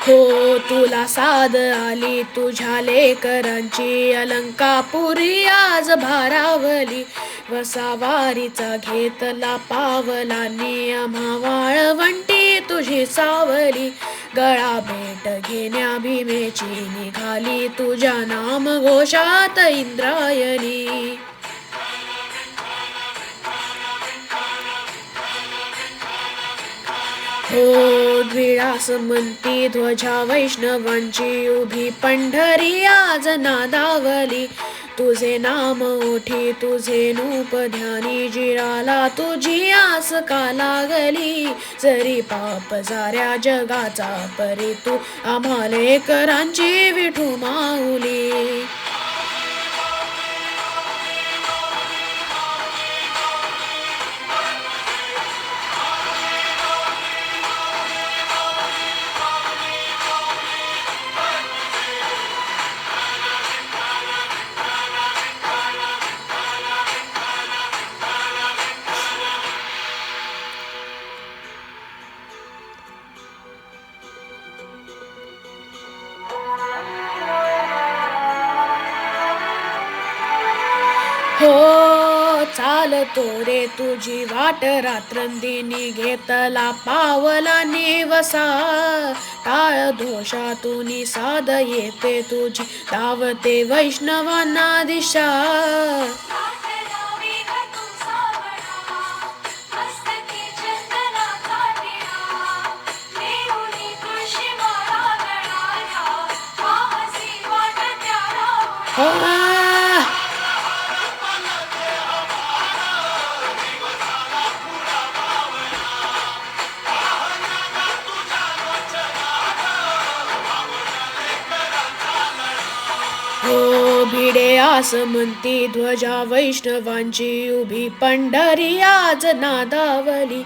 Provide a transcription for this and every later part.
हो तुला साद आली तुझ्या लेकरांची अलंकापुरी आज भारावली वसावारीचा घेतला पावलांनी आम्हा वाळवंटी तुझी सावली गळा भेट घेण्या भीमेची निघाली तुझ्या नाम घोषात इंद्रायणी. हो विळास म्हणती ध्वजा वैष्णवांची उभी पंढरी आज नादावली तुझे नाम ओठी तुझे नूप ध्यानी जिराला तुझी आस का लागली जरी पाप साऱ्या जगाचा परी तू आम्हा लेकरांची विठू माऊली. हो चालतो रे तुझी वाट रात्रंदिनी घेतला पावला निवसा टाळ दोषातून साध येते तुझी धावते वैष्णवांना दिशा. हो हो भिडे आस म्हणती ध्वजा वैष्णवांची उभी पंढरी आज नादावली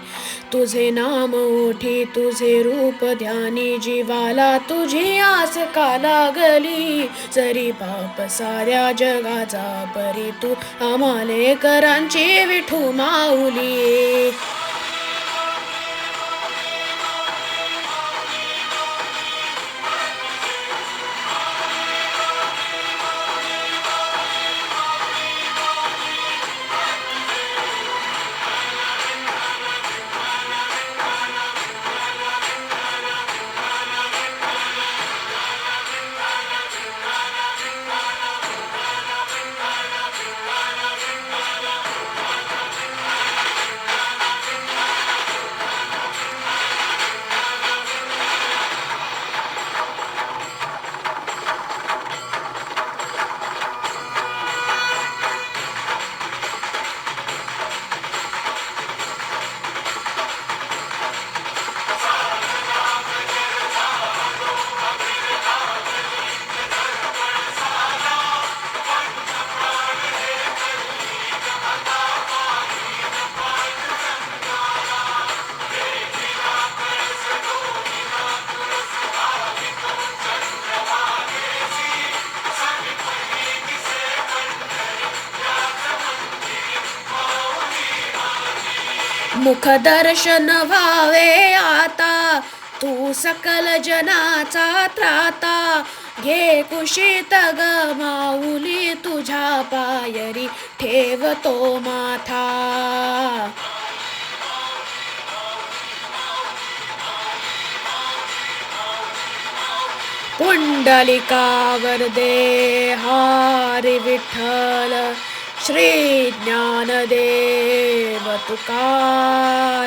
तुझे नाम ओठी तुझे रूप ध्यानी जीवाला तुझी आस का लागली जरी पाप साऱ्या जगाचा परी तू आम्हा लेकरांची विठू माऊली. मुख दर्शन व्हावे आता तू सकल जनाचा त्राता घे कुशीत ग माऊली तुझ्या पायरी ठेवतो माथा. पुंडलिकावर दे हरी विठ्ठल श्री ज्ञानदेव तुकाराम.